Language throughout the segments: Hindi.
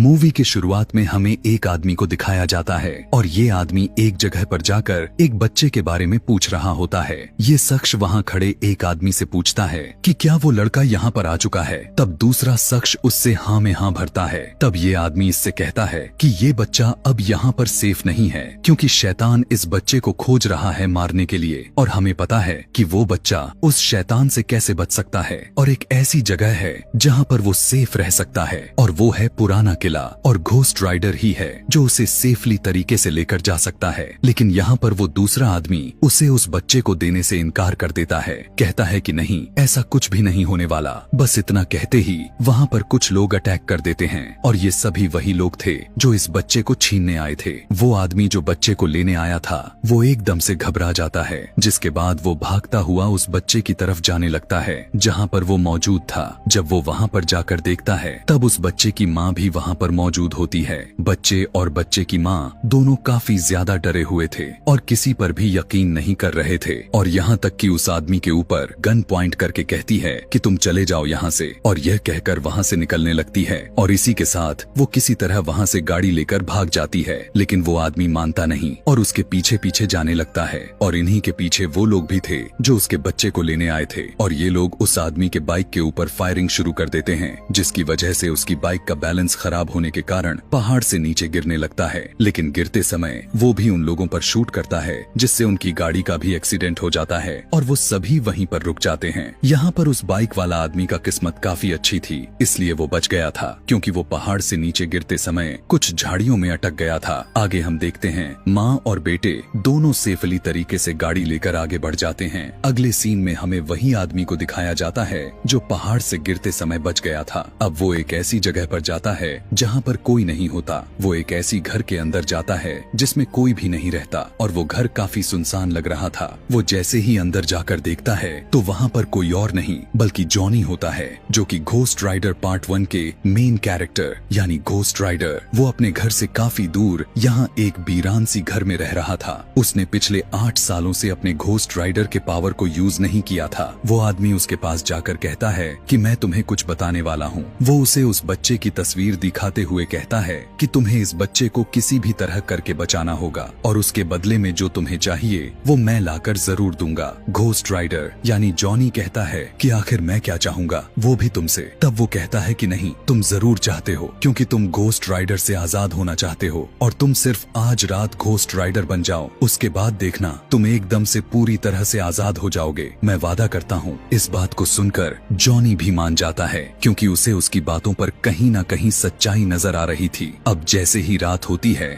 मूवी की शुरुआत में हमें एक आदमी को दिखाया जाता है और ये आदमी एक जगह पर जाकर एक बच्चे के बारे में पूछ रहा होता है। ये शख्स वहाँ खड़े एक आदमी से पूछता है कि क्या वो लड़का यहाँ पर आ चुका है। तब दूसरा शख्स उससे हाँ में हाँ भरता है। तब ये आदमी इससे कहता है कि ये बच्चा अब यहाँ पर सेफ नहीं है, क्योंकि शैतान इस बच्चे को खोज रहा है मारने के लिए, और हमें पता है कि वो बच्चा उस शैतान से कैसे बच सकता है। और एक ऐसी जगह है जहाँ पर वो सेफ रह सकता है, और वो है पुराना किला, और घोस्ट राइडर ही है जो उसे सेफली तरीके से लेकर जा सकता है। लेकिन यहाँ पर वो दूसरा आदमी उसे उस बच्चे को देने से इनकार कर देता है। कहता है कि नहीं, ऐसा कुछ भी नहीं होने वाला। बस इतना कहते ही वहाँ पर कुछ लोग अटैक कर देते हैं, और ये सभी वही लोग थे जो इस बच्चे को छीनने आए थे। वो आदमी जो बच्चे को लेने आया था वो एकदम से घबरा जाता है, जिसके बाद वो भागता हुआ उस बच्चे की तरफ जाने लगता है जहाँ पर वो मौजूद था। जब वो वहाँ पर जाकर देखता है तब उस बच्चे की माँ भी वहाँ पर मौजूद होती है। बच्चे और बच्चे की माँ दोनों काफी ज्यादा डरे हुए थे और किसी पर भी यकीन नहीं कर रहे थे, और यहाँ तक कि उस आदमी के ऊपर गन पॉइंट करके कहती है कि तुम चले जाओ यहाँ से, और यह कहकर वहाँ से निकलने लगती है। और इसी के साथ वो किसी तरह वहाँ से गाड़ी लेकर भाग जाती है, लेकिन वो आदमी मानता नहीं और उसके पीछे पीछे जाने लगता है। और इन्हीं के पीछे वो लोग भी थे जो उसके बच्चे को लेने आए थे, और ये लोग उस आदमी के बाइक के ऊपर फायरिंग शुरू कर देते हैं, जिसकी वजह से उसकी बाइक का बैलेंस खराब होने के कारण पहाड़ से नीचे गिरने लगता है। लेकिन गिरते समय वो भी उन लोगों पर शूट करता है, जिससे उनकी गाड़ी का भी एक्सीडेंट हो जाता है, और वो सभी वहीं पर रुक जाते हैं। यहाँ पर उस बाइक वाला आदमी का किस्मत काफी अच्छी थी, इसलिए वो बच गया था, क्योंकि वो पहाड़ से नीचे गिरते समय कुछ झाड़ियों में अटक गया था। आगे हम देखते हैं माँ और बेटे दोनों सेफली तरीके से गाड़ी लेकर आगे बढ़ जाते हैं। अगले सीन में हमें वही आदमी को दिखाया जाता है जो पहाड़ से गिरते समय बच गया था। अब वो एक ऐसी जगह पर जाता है जहाँ पर कोई नहीं होता। वो एक ऐसी घर के अंदर जाता है जिसमें कोई भी नहीं रहता, और वो घर काफी सुनसान लग रहा था। वो जैसे ही अंदर जाकर देखता है तो वहाँ पर कोई और नहीं बल्कि जॉनी होता है, जो कि घोस्ट राइडर पार्ट 1 के मेन कैरेक्टर यानी घोस्ट राइडर। वो अपने घर से काफी दूर यहाँ एक वीरान सी घर में रह रहा था। उसने पिछले 8 सालों से अपने घोस्ट राइडर के पावर को यूज नहीं किया था। वो आदमी उसके पास जाकर कहता है कि मैं तुम्हें कुछ बताने वाला हूँ। वो उसे उस बच्चे की तस्वीर दिखाते हुए कहता है कि तुम्हें इस बच्चे को किसी भी तरह करके बचाना होगा, और उसके बदले में जो तुम्हें चाहिए वो मैं लाकर जरूर दूंगा। घोस्ट राइडर यानी जॉनी कहता है कि आखिर मैं क्या चाहूंगा, वो भी तुमसे। तब वो कहता है कि नहीं, तुम जरूर चाहते हो, क्योंकि तुम घोस्ट राइडर से आजाद होना चाहते हो, और तुम सिर्फ आज रात घोस्ट राइडर बन जाओ, उसके बाद देखना तुम एकदम से पूरी तरह से आजाद हो जाओगे, मैं वादा करता हूँ। इस बात को सुनकर जॉनी भी मान जाता है, क्योंकि उसे उसकी बातों पर कहीं ना कहीं सच्चाई नजर आ रही थी। अब जैसे ही रात होती है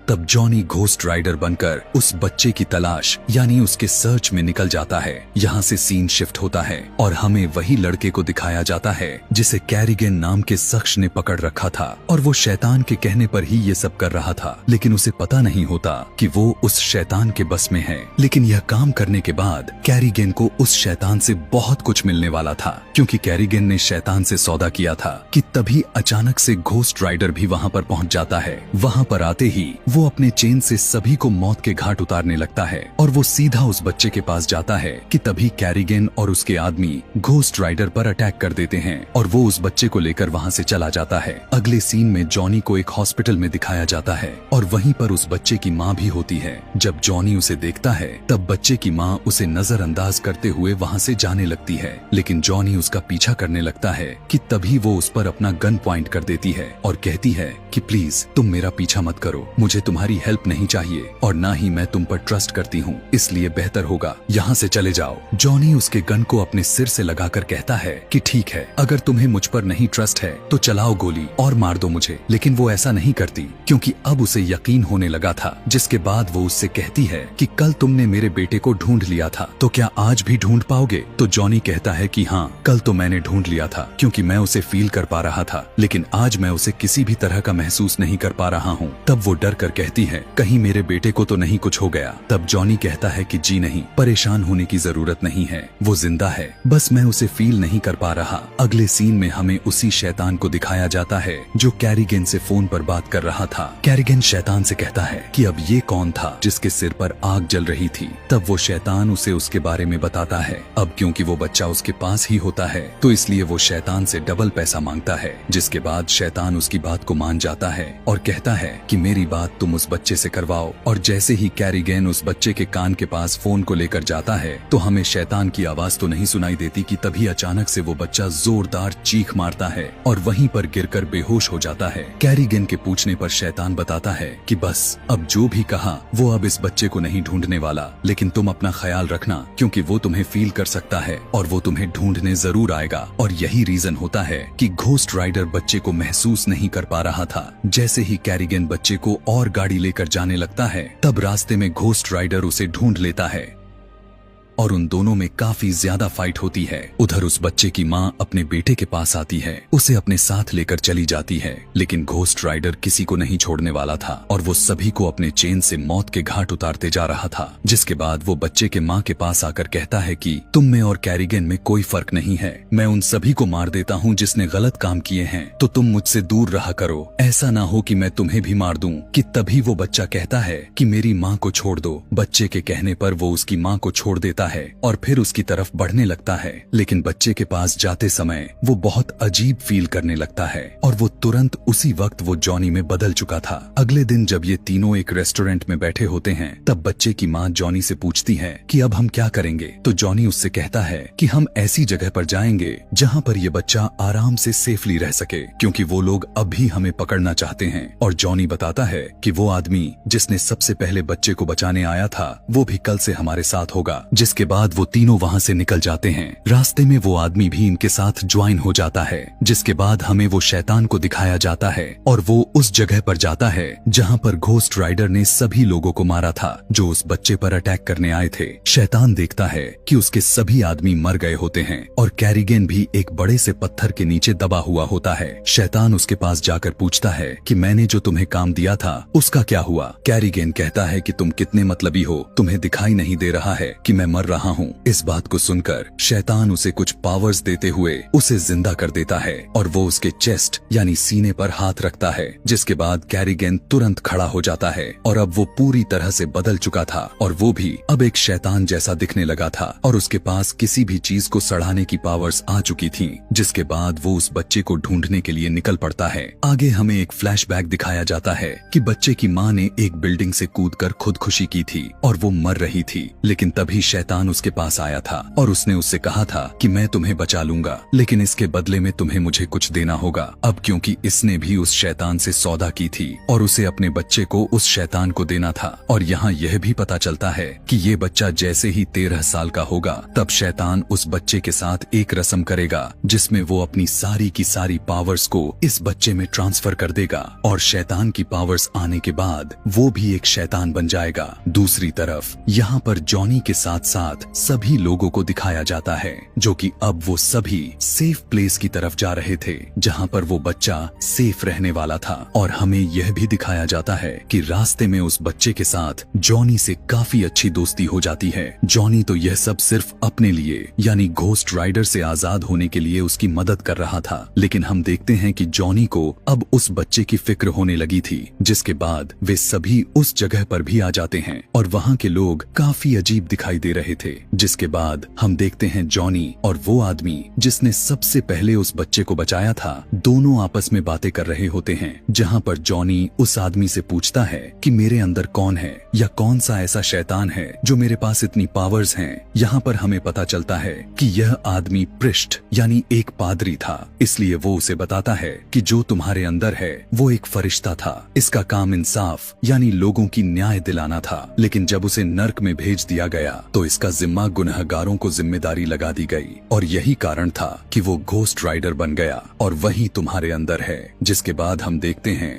तब जॉनी घोस्ट राइडर बनकर उस बच्चे की तलाश यानी उसके सर्च में निकल जाता है। यहाँ से सीन शिफ्ट होता है और हमें वही लड़के को दिखाया जाता है जिसे कैरिगन नाम के शख्स ने पकड़ रखा था, और वो शैतान के कहने पर ही ये सब कर रहा था, लेकिन उसे पता नहीं होता कि वो उस शैतान के बस में है। लेकिन यह काम करने के बाद कैरिगन को उस शैतान से बहुत कुछ मिलने वाला था, क्योंकि कैरिगन ने शैतान से सौदा किया था कि तभी अचानक से घोस्ट राइडर भी वहाँ पर पहुँच जाता है। वहाँ पर आते ही वो अपने चेन से सभी को मौत के घाट उतारने लगता है, और वो सीधा उस बच्चे के पास जाता है कि तभी कैरिगन और उसके आदमी घोस्ट राइडर पर अटैक कर देते हैं, और वो उस बच्चे को लेकर वहाँ से चला जाता है। अगले सीन में जॉनी को एक हॉस्पिटल में दिखाया जाता है, और वहीं पर उस बच्चे की माँ भी होती है। जब जॉनी उसे देखता है तब बच्चे की माँ उसे नजरअंदाज करते हुए वहाँ से जाने लगती है, लेकिन जॉनी उसका पीछा करने लगता है कि तभी वो उस पर अपना गन पॉइंट कर देती है और कहती है कि प्लीज तुम मेरा पीछा मत करो, मुझे तुम्हारी हेल्प नहीं चाहिए, और ना ही मैं तुम पर ट्रस्ट करती हूँ, इसलिए बेहतर होगा यहाँ से चले जाओ। जॉनी उसके गन को अपने सिर से लगाकर कहता है कि ठीक है, अगर तुम्हें मुझ पर नहीं ट्रस्ट है तो चलाओ गोली और मार दो मुझे। लेकिन वो ऐसा नहीं करती, क्योंकि अब उसे यकीन होने लगा था। जिसके बाद वो उससे कहती है कि कल तुमने मेरे बेटे को ढूंढ लिया था, तो क्या आज भी ढूंढ पाओगे? तो जॉनी कहता है कि हाँ, कल तो मैंने ढूंढ लिया था, क्योंकि मैं उसे फील कर पा रहा था, लेकिन आज मैं उसे किसी भी तरह का महसूस नहीं कर पा रहा हूँ। तब वो डर कर देखकर कहती है, कहीं मेरे बेटे को तो नहीं कुछ हो गया। तब जॉनी कहता है कि जी नहीं, परेशान होने की जरूरत नहीं है, वो जिंदा है, बस मैं उसे फील नहीं कर पा रहा। अगले सीन में हमें उसी शैतान को दिखाया जाता है जो कैरिगन से फोन पर बात कर रहा था। कैरिगन शैतान से कहता है कि अब ये कौन था जिसके सिर पर आग जल रही थी। तब वो शैतान उसे उसके बारे में बताता है। अब क्योंकि वो बच्चा उसके पास ही होता है तो इसलिए वो शैतान से डबल पैसा मांगता है, जिसके बाद शैतान उसकी बात को मान जाता है और कहता है कि मेरी बात तुम उस बच्चे से करवाओ। और जैसे ही कैरिगन उस बच्चे के कान के पास फोन को लेकर जाता है तो हमें शैतान की आवाज तो नहीं सुनाई देती कि तभी अचानक से वो बच्चा जोरदार चीख मारता है और वहीं पर गिरकर बेहोश हो जाता है। कैरिगन के पूछने पर शैतान बताता है कि बस अब जो भी कहा वो अब इस बच्चे को नहीं ढूंढने वाला, लेकिन तुम अपना ख्याल रखना क्योंकि वो तुम्हें फील कर सकता है और वो तुम्हें ढूंढने जरूर आएगा। और यही रीजन होता है कि घोस्ट राइडर बच्चे को महसूस नहीं कर पा रहा था। जैसे ही कैरिगन बच्चे को और गाड़ी लेकर जाने लगता है तब रास्ते में घोस्ट राइडर उसे ढूंढ लेता है और उन दोनों में काफी ज्यादा फाइट होती है। उधर उस बच्चे की माँ अपने बेटे के पास आती है, उसे अपने साथ लेकर चली जाती है, लेकिन घोस्ट राइडर किसी को नहीं छोड़ने वाला था और वो सभी को अपने चेन से मौत के घाट उतारते जा रहा था। जिसके बाद वो बच्चे के माँ के पास आकर कहता है कि तुम में और कैरिगन में कोई फर्क नहीं है, मैं उन सभी को मार देता हूँ जिसने गलत काम किए हैं, तो तुम मुझसे दूर रहा करो, ऐसा ना हो कि मैं तुम्हें भी मार दूं। कि तभी वो बच्चा कहता है कि मेरी माँ को छोड़ दो। बच्चे के कहने पर वो उसकी माँ को छोड़ देता है और फिर उसकी तरफ बढ़ने लगता है, लेकिन बच्चे के पास जाते समय वो बहुत अजीब फील करने लगता है और वो तुरंत उसी वक्त वो जॉनी में बदल चुका था। अगले दिन जब ये तीनों एक रेस्टोरेंट में बैठे होते हैं तब बच्चे की माँ जॉनी से पूछती है कि अब हम क्या करेंगे, तो जॉनी उससे कहता है कि हम ऐसी जगह पर जाएंगे जहाँ पर ये बच्चा आराम से सेफली रह सके, क्योंकि वो लोग अब भी हमें पकड़ना चाहते हैं। और जॉनी बताता है कि वो आदमी जिसने सबसे पहले बच्चे को बचाने आया था वो भी कल से हमारे साथ होगा। जिसके बाद वो तीनों वहाँ से निकल जाते हैं। रास्ते में वो आदमी भी इनके साथ ज्वाइन हो जाता है, जिसके बाद हमें वो शैतान को दिखाया जाता है और वो उस जगह पर जाता है जहाँ पर घोस्ट राइडर ने सभी लोगों को मारा था जो उस बच्चे पर अटैक करने आए थे। शैतान देखता है कि उसके सभी आदमी मर गए होते हैं और कैरिगन भी एक बड़े से पत्थर के नीचे दबा हुआ होता है। शैतान उसके पास जाकर पूछता है कि मैंने जो तुम्हें काम दिया था उसका क्या हुआ। कैरिगन कहता है कि तुम कितने मतलबी हो, तुम्हें दिखाई नहीं दे रहा है कि मैं मर रहा हूँ। इस बात को सुनकर शैतान उसे कुछ पावर्स देते हुए उसे जिंदा कर देता है और वो उसके चेस्ट यानी सीने पर हाथ रखता है, जिसके बाद कैरिगन तुरंत खड़ा हो जाता है और अब वो पूरी तरह से बदल चुका था और वो भी अब एक शैतान जैसा दिखने लगा था और उसके पास किसी भी चीज को सड़ाने की पावर्स आ चुकी थी। जिसके बाद वो उस बच्चे को ढूंढने के लिए निकल पड़ता है। आगे हमें एक फ्लैशबैक दिखाया जाता है कि बच्चे की माँ ने एक बिल्डिंग से कूदकर खुदकुशी की थी और वो मर रही थी, लेकिन तभी शैतान उसके पास आया था और उसने उससे कहा था कि मैं तुम्हें बचा लूंगा, लेकिन इसके बदले में तुम्हें मुझे कुछ देना होगा। अब क्योंकि इसने भी उस शैतान से सौदा की थी और उसे अपने बच्चे को उस शैतान को देना था। और यहाँ यह भी पता चलता है कि ये बच्चा जैसे ही 13 साल का होगा तब शैतान उस बच्चे के साथ एक रस्म करेगा जिसमें वो अपनी सारी की सारी पावर्स को इस बच्चे में ट्रांसफर कर देगा और शैतान की पावर्स आने के बाद वो भी एक शैतान बन जाएगा। दूसरी तरफ यहाँ पर जॉनी के साथ साथ सभी लोगों को दिखाया जाता है जो कि अब वो सभी सेफ प्लेस की तरफ जा रहे थे जहाँ पर वो बच्चा सेफ रहने वाला था। और हमें यह भी दिखाया जाता है कि रास्ते में उस बच्चे के साथ जॉनी से काफी अच्छी दोस्ती हो जाती है। जॉनी तो यह सब सिर्फ अपने लिए यानी घोस्ट राइडर से आजाद होने के लिए उसकी मदद कर रहा था, लेकिन हम देखते हैं कि जॉनी को अब उस बच्चे की फिक्र होने लगी थी। जिसके बाद वे सभी उस जगह पर भी आ जाते हैं और वहाँ के लोग काफी अजीब दिखाई दे रहे थे। जिसके बाद हम देखते हैं जॉनी और वो आदमी जिसने सबसे पहले उस बच्चे को बचाया था दोनों आपस में बातें कर रहे होते हैं, जहाँ पर जॉनी उस आदमी से पूछता है कि मेरे अंदर कौन है या कौन सा ऐसा शैतान है जो मेरे पास इतनी पावर्स हैं। यहाँ पर हमें पता चलता है कि यह आदमी पृष्ठ यानी एक पादरी था, इसलिए वो उसे बताता है कि जो तुम्हारे अंदर है वो एक फरिश्ता था, इसका काम इंसाफ यानी लोगों की न्याय दिलाना था, लेकिन जब उसे नर्क में भेज दिया गया तो इसका जिम्मा गुनहगारों को जिम्मेदारी लगा दी गई और यही कारण था कि वो घोस्ट राइडर बन गया और वही तुम्हारे अंदर है। जिसके बाद हम देखते हैं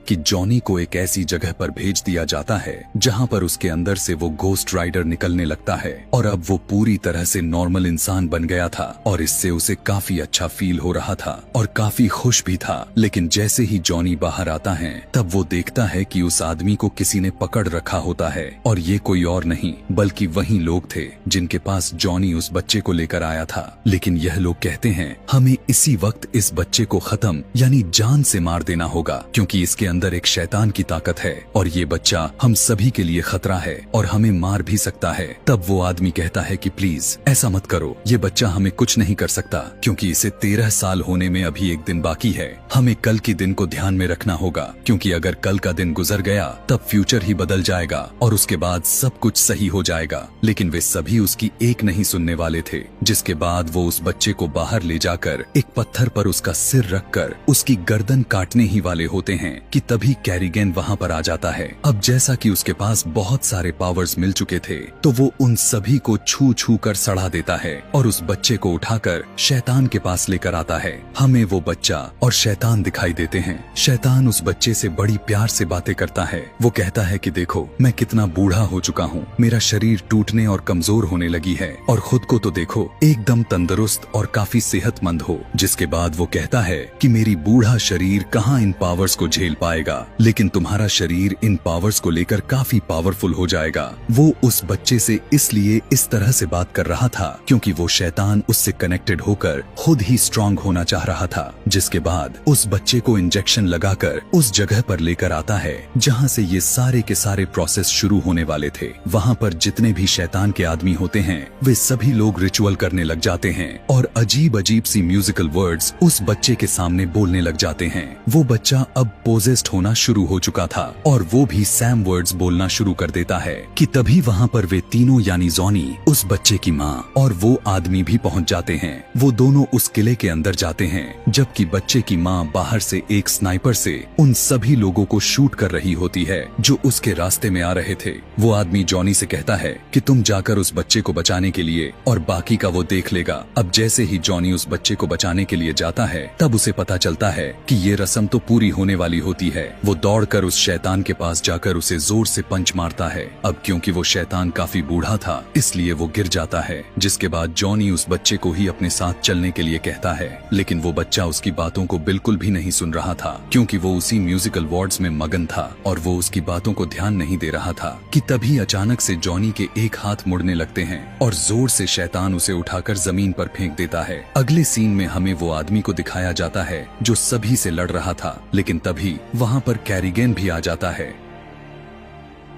कि जॉनी को एक ऐसी जगह पर भेज दिया जाता है जहाँ पर उसके अंदर से वो घोस्ट राइडर निकलने लगता है और अब वो पूरी तरह से नॉर्मल इंसान बन गया था और इससे उसे काफी अच्छा फील हो रहा था और काफी खुश भी था। लेकिन जैसे ही जॉनी बाहर आता है तब वो देखता है कि उस आदमी को किसी ने पकड़ रखा होता है और ये कोई और नहीं बल्कि वही लोग थे जिनके पास जॉनी उस बच्चे को लेकर आया था। लेकिन यह लोग कहते हैं हमें इसी वक्त इस बच्चे को खत्म यानी जान से मार देना होगा क्योंकि इसके अंदर एक शैतान की ताकत है और ये बच्चा हम सभी के लिए खतरा है और हमें मार भी सकता है। तब वो आदमी कहता है कि प्लीज ऐसा मत करो, ये बच्चा हमें कुछ नहीं कर सकता क्योंकि इसे 13 साल होने में अभी एक दिन बाकी है। हमें कल के दिन को ध्यान में रखना होगा क्योंकि अगर कल का दिन गुजर गया तब फ्यूचर ही बदल जाएगा और उसके बाद सब कुछ सही हो जाएगा। लेकिन वे सभी उसकी एक नहीं सुनने वाले थे, जिसके बाद वो उस बच्चे को बाहर ले जाकर एक पत्थर पर उसका सिर रखकर उसकी गर्दन काटने ही वाले होते हैं कि तभी कैरिगन वहाँ पर आ जाता है। अब जैसा कि उसके पास बहुत सारे पावर्स मिल चुके थे तो वो उन सभी को छू छू कर सड़ा देता है और उस बच्चे को उठाकर शैतान के पास लेकर आता है। हमें वो बच्चा और शैतान दिखाई देते हैं। शैतान उस बच्चे से बड़ी प्यार से बातें करता है। वो कहता है कि देखो मैं कितना बूढ़ा हो चुका हूँ, मेरा शरीर टूटने और कमजोर होने लगी है और खुद को तो देखो एकदम तंदुरुस्त और काफी सेहतमंद हो। जिसके बाद वो कहता है कि मेरी बूढ़ा शरीर कहाँ इन पावर्स को झेल पाएगा, लेकिन तुम्हारा शरीर इन पावर्स को लेकर काफी पावरफुल हो जाएगा। वो उस बच्चे से इसलिए इस तरह से बात कर रहा था क्योंकि वो शैतान उससे कनेक्टेड होकर खुद ही स्ट्रांग होना चाह रहा था। जिसके बाद उस बच्चे को इंजेक्शन लगाकर उस जगह पर लेकर आता है जहाँ से ये सारे के सारे प्रोसेस शुरू होने वाले थे। वहाँ पर जितने भी शैतान के आदमी होते हैं वे सभी लोग रिचुअल करने लग जाते हैं और अजीब अजीब सी म्यूजिकल वर्ड्स उस बच्चे के सामने बोलने लग जाते हैं। वो बच्चा अब पोजेस्ड होना शुरू हो चुका था और वो भी सैम वर्ड्स बोलना शुरू कर देता है कि तभी वहाँ पर वे तीनों यानी जॉनी, उस बच्चे की माँ और वो आदमी भी पहुँच जाते हैं। वो दोनों उस किले के अंदर जाते हैं जबकि बच्चे की माँ बाहर से एक स्नाइपर से उन सभी लोगों को शूट कर रही होती है जो उसके रास्ते में आ रहे थे। वो आदमी जॉनी से कहता है कि तुम जाकर उस बच्चे को बचाने के लिए और बाकी का वो देख लेगा। अब जैसे ही जॉनी उस बच्चे को बचाने के लिए जाता है तब उसे पता चलता है कि ये रस्म तो पूरी होने वाली होती है। वो दौड़कर उस शैतान के पास जाकर उसे जोर से पंच मारता है। अब क्योंकि वो शैतान काफी बूढ़ा था इसलिए वो गिर जाता है। जिसके बाद जॉनी उस बच्चे को ही अपने साथ चलने के लिए कहता है, लेकिन वो बच्चा उसकी बातों को बिल्कुल भी नहीं सुन रहा था क्योंकि वो उसी म्यूजिकल वार्ड्स में मगन था और वो उसकी बातों को ध्यान नहीं दे रहा था कि तभी अचानक से जॉनी के एक हाथ मुड़ने लगते हैं और जोर से शैतान उसे उठाकर जमीन पर फेंक देता है। अगले सीन में हमें वो आदमी को दिखाया जाता है जो सभी से लड़ रहा था, लेकिन तभी वहाँ पर कैरिगन भी आ जाता है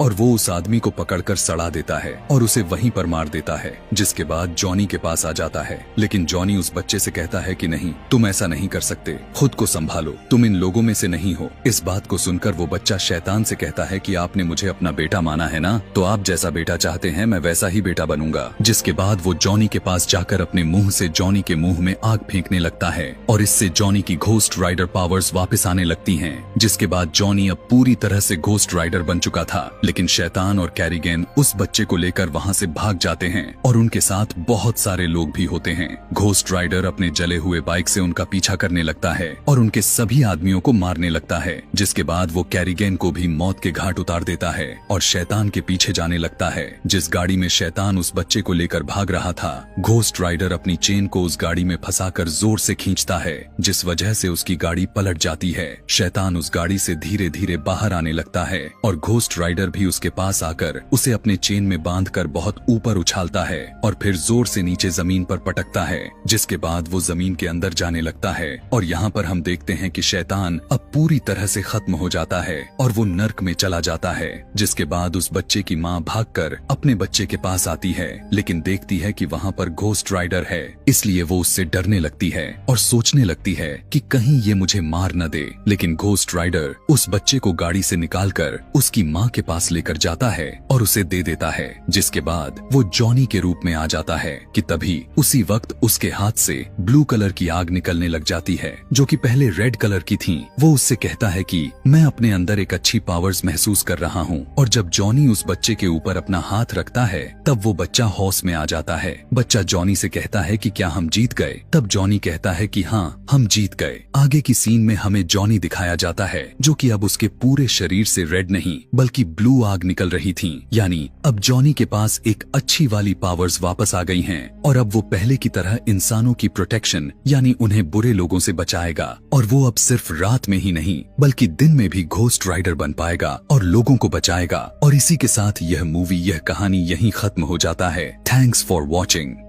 और वो उस आदमी को पकड़कर सड़ा देता है और उसे वहीं पर मार देता है। जिसके बाद जॉनी के पास आ जाता है, लेकिन जॉनी उस बच्चे से कहता है कि नहीं, तुम ऐसा नहीं कर सकते, खुद को संभालो, तुम इन लोगों में से नहीं हो। इस बात को सुनकर वो बच्चा शैतान से कहता है कि आपने मुझे अपना बेटा माना है ना, तो आप जैसा बेटा चाहते हैं मैं वैसा ही बेटा बनूंगा। जिसके बाद वो जॉनी के पास जाकर अपने मुंह से जॉनी के मुंह में आग फेंकने लगता है और इससे जॉनी की घोस्ट राइडर पावर्स वापस आने लगती हैं। जिसके बाद जॉनी अब पूरी तरह से घोस्ट राइडर बन चुका था, लेकिन शैतान और कैरिगन उस बच्चे को लेकर वहाँ से भाग जाते हैं और उनके साथ बहुत सारे लोग भी होते हैं। घोस्ट राइडर अपने जले हुए बाइक से उनका पीछा करने लगता है और उनके सभी आदमियों को मारने लगता है। जिसके बाद वो कैरिगन को भी मौत के घाट उतार देता है और शैतान के पीछे जाने लगता है। जिस गाड़ी में शैतान उस बच्चे को लेकर भाग रहा था, घोस्ट राइडर अपनी चेन को उस गाड़ी में फंसाकर जोर से खींचता है, जिस वजह से उसकी गाड़ी पलट जाती है। शैतान उस गाड़ी से धीरे धीरे बाहर आने लगता है और घोस्ट राइडर भी उसके पास आकर उसे अपने चेन में बांधकर बहुत ऊपर उछालता है और फिर जोर से नीचे जमीन पर पटकता है। जिसके बाद वो जमीन के अंदर जाने लगता है और यहाँ पर हम देखते हैं कि शैतान अब पूरी तरह से खत्म हो जाता है और वो नर्क में चला जाता है। जिसके बाद उस बच्चे की माँ भागकर अपने बच्चे के पास आती है, लेकिन देखती है कि वहाँ पर घोस्ट राइडर है, इसलिए वो उससे डरने लगती है और सोचने लगती है कि कहीं ये मुझे मार न दे। लेकिन घोस्ट राइडर उस बच्चे को गाड़ी से निकालकर उसकी माँ के पास पास लेकर जाता है और उसे दे देता है, जिसके बाद वो जॉनी के रूप में आ जाता है कि तभी उसी वक्त उसके हाथ से ब्लू कलर की आग निकलने लग जाती है, जो कि पहले रेड कलर की थी। वो उससे कहता है कि मैं अपने अंदर एक अच्छी पावर्स महसूस कर रहा हूँ। और जब जॉनी उस बच्चे के ऊपर अपना हाथ रखता है तब वो बच्चा होश में आ जाता है। बच्चा जॉनी से कहता है कि क्या हम जीत गए? तब जॉनी कहता है कि हाँ, हम जीत गए। आगे की सीन में हमें जॉनी दिखाया जाता है, जो कि अब उसके पूरे शरीर से रेड नहीं बल्कि ब्लू आग निकल रही थी। यानी अब जॉनी के पास एक अच्छी वाली पावर्स वापस आ गई हैं और अब वो पहले की तरह इंसानों की प्रोटेक्शन यानी उन्हें बुरे लोगों से बचाएगा। और वो अब सिर्फ रात में ही नहीं बल्कि दिन में भी घोस्ट राइडर बन पाएगा और लोगों को बचाएगा। और इसी के साथ यह मूवी, यह कहानी यहीं खत्म हो जाता है। Thanks for watching.